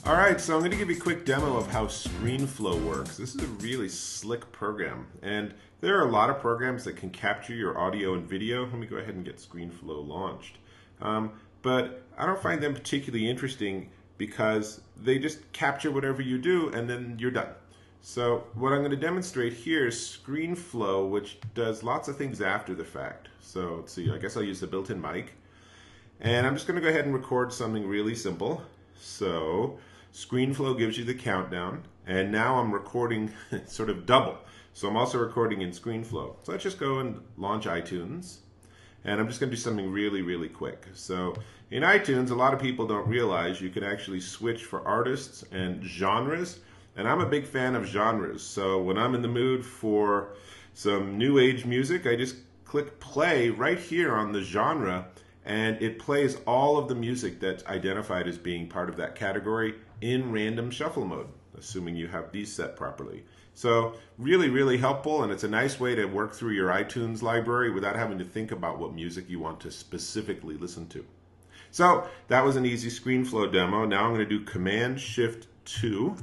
Alright, so I'm going to give you a quick demo of how Screenflow works. This is a really slick program, and there are a lot of programs that can capture your audio and video. Let me go ahead and get Screenflow launched. But I don't find them particularly interesting because they just capture whatever you do and then you're done. So what I'm going to demonstrate here is Screenflow, which does lots of things after the fact. So let's see, I guess I'll use the built-in mic. And I'm just going to go ahead and record something really simple. So Screenflow gives you the countdown, and now I'm recording sort of double. So I'm also recording in Screenflow. So let's just go and launch iTunes, and I'm just going to do something really quick. So in iTunes, a lot of people don't realize you can actually switch for artists and genres, and I'm a big fan of genres. So when I'm in the mood for some new age music, I just click play right here on the genre, and it plays all of the music that's identified as being part of that category in random shuffle mode, assuming you have these set properly. So really helpful, and it's a nice way to work through your iTunes library without having to think about what music you want to specifically listen to. So that was an easy Screenflow demo. Now I'm going to do Command-Shift-2,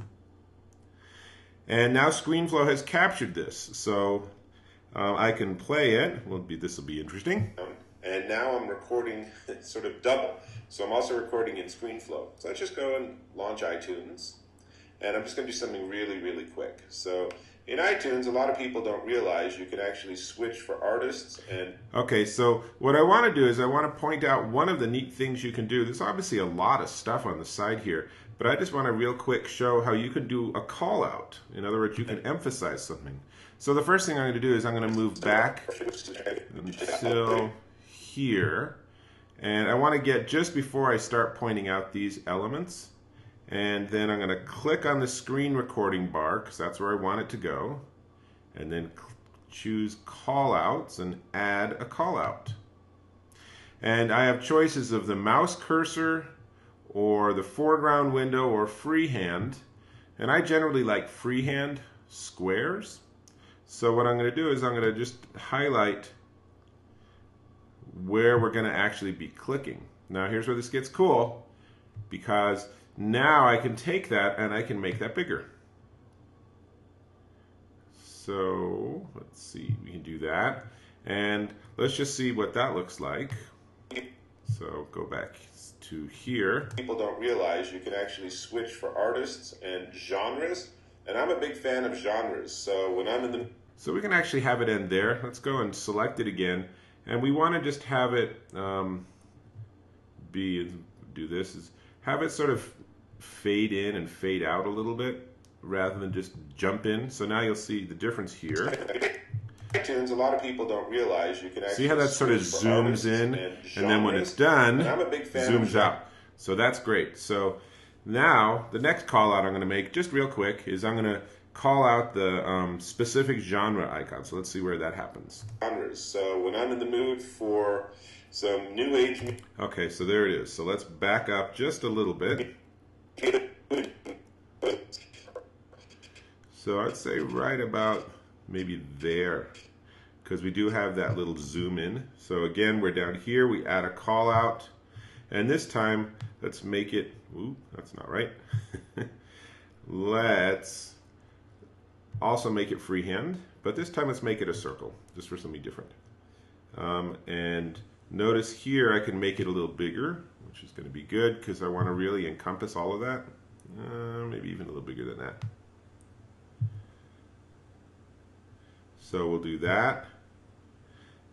and now Screenflow has captured this. So I can play it. This will be interesting. And now I'm recording sort of double. So I'm also recording in Screenflow. So let's just go and launch iTunes. And I'm just going to do something really quick. So in iTunes, a lot of people don't realize you can actually switch for artists and... Okay, so what I want to do is I want to point out one of the neat things you can do. There's obviously a lot of stuff on the side here, but I just want to real quick show how you can do a call out. In other words, you can emphasize something. So the first thing I'm going to do is I'm going to move back until here, and I want to get just before I start pointing out these elements, and then I'm going to click on the screen recording bar because that's where I want it to go, and then choose callouts and add a callout. And I have choices of the mouse cursor or the foreground window or freehand, and I generally like freehand squares. So what I'm going to do is I'm going to just highlight where we're going to actually be clicking. Now here's where this gets cool, because now I can take that and I can make that bigger. So let's see, we can do that, and let's just see what that looks like. So go back to here. People don't realize you can actually switch for artists and genres, and I'm a big fan of genres. So when I'm in the... So we can actually have it end there. Let's go and select it again. And we want to just have it have it sort of fade in and fade out a little bit rather than just jump in. So now you'll see the difference here. iTunes, a lot of people don't realize you can actually see how that sort of zooms in, and then when it's done, zooms out. So that's great. So now the next call out I'm going to make, just real quick, is I'm going to call out the specific genre icon. So let's see where that happens. So when I'm in the mood for some new age... Okay, so there it is. So let's back up just a little bit. So I'd say right about maybe there, because we do have that little zoom in. So again, we're down here, we add a call out, and this time let's make it... Ooh, that's not right. Let's also make it freehand, but this time let's make it a circle, just for something different. And notice here I can make it a little bigger, which is going to be good because I want to really encompass all of that. Maybe even a little bigger than that. So we'll do that.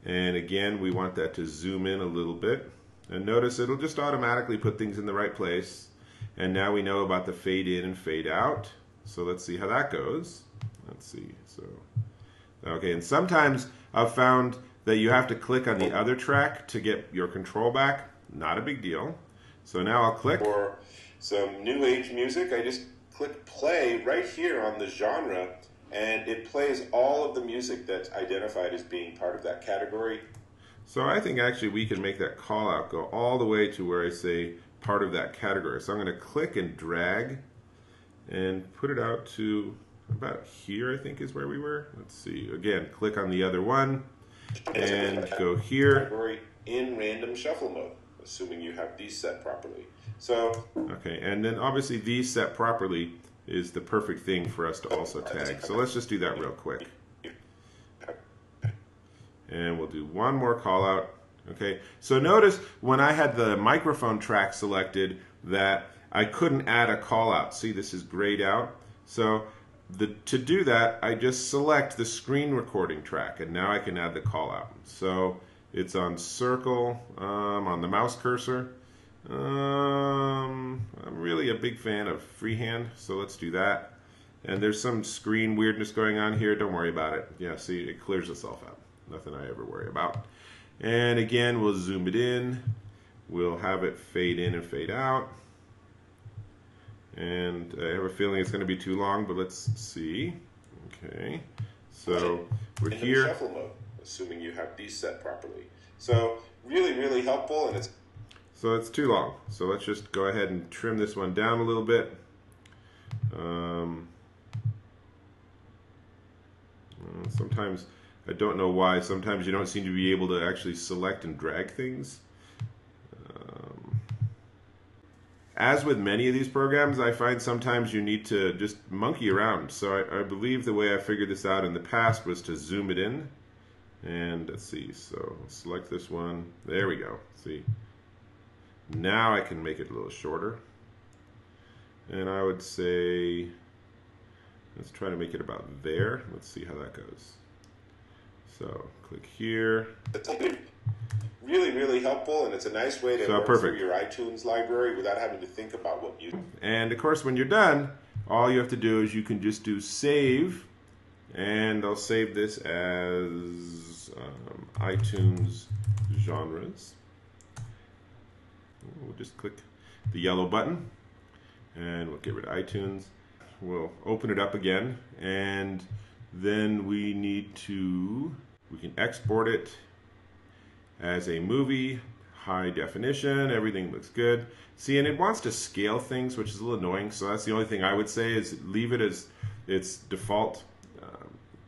And again, we want that to zoom in a little bit. And notice it'll just automatically put things in the right place. And now we know about the fade in and fade out. So let's see how that goes. Let's see. So, okay, and sometimes I've found that you have to click on the other track to get your control back. Not a big deal. So now I'll click. For some new age music, I just click play right here on the genre, and it plays all of the music that's identified as being part of that category. So I think actually we can make that call out go all the way to where I say part of that category. So I'm going to click and drag and put it out to about here, I think is where we were. Let's see. Again, click on the other one and go here. In random shuffle mode. assuming you have these set properly. So, okay, and then obviously these set properly is the perfect thing for us to also tag. So let's just do that real quick. And we'll do one more call out. Okay, so notice when I had the microphone track selected that I couldn't add a call out. See, this is grayed out. So to do that, I just select the screen recording track, and now I can add the call out. So it's on circle on the mouse cursor. I'm really a big fan of freehand, so let's do that. And there's some screen weirdness going on here. Don't worry about it. Yeah, see, it clears itself out. Nothing I ever worry about. And again, we'll zoom it in. We'll have it fade in and fade out. And I have a feeling it's going to be too long, but let's see. Okay, so we're here. Shuffle mode, assuming you have these set properly. So really, really helpful, and so it's too long. So let's just go ahead and trim this one down a little bit. Sometimes, I don't know why, sometimes you don't seem to be able to actually select and drag things. As with many of these programs, I find sometimes you need to just monkey around. So I believe the way I figured this out in the past was to zoom it in. And let's see, so select this one. There we go, see. Now I can make it a little shorter. And I would say, let's try to make it about there. Let's see how that goes. So click here. Really, really helpful, and it's a nice way to work through your iTunes library without having to think about what you... And of course, when you're done, all you have to do is you can just do save, and I'll save this as iTunes genres. We'll just click the yellow button, and we'll get rid of iTunes. We'll open it up again, and then we can export it as a movie, high definition, everything looks good. See, and it wants to scale things, which is a little annoying, so that's the only thing I would say is leave it as its default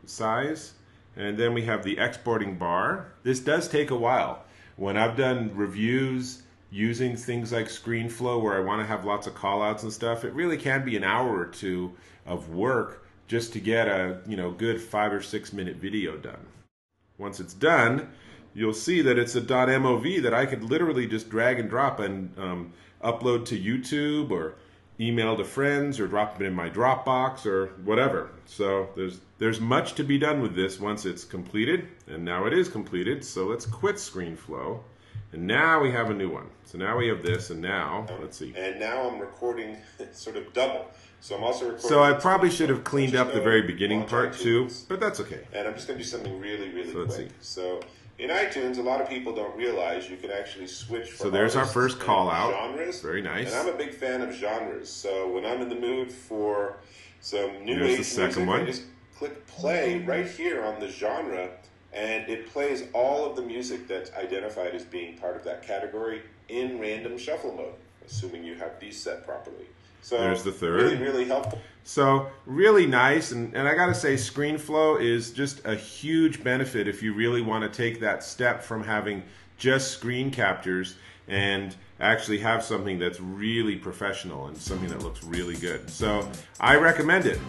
size. And then we have the exporting bar. This does take a while. When I've done reviews using things like Screenflow where I want to have lots of callouts and stuff, it really can be an hour or two of work just to get a good 5 or 6 minute video done. Once it's done, you'll see that it's a .mov that I could literally just drag and drop and upload to YouTube or email to friends or drop it in my Dropbox or whatever. So there's much to be done with this once it's completed, and now it is completed. So let's quit Screenflow, and now we have a new one. So now we have this, and now let's see. And now I'm recording sort of double. So I'm also recording. So I probably should have cleaned up the very beginning part too, but that's okay. And I'm just going to do something really, really quick. So in iTunes, a lot of people don't realize you can actually switch from. So there's our first call out. Genres. Very nice. And I'm a big fan of genres. So when I'm in the mood for some new age music, I just click play right here on the genre, and it plays all of the music that's identified as being part of that category in random shuffle mode, assuming you have these set properly. So there's the third. Really, really helpful. So really nice, and I gotta say Screenflow is just a huge benefit if you really want to take that step from having just screen captures and actually have something that's really professional and something that looks really good. So I recommend it.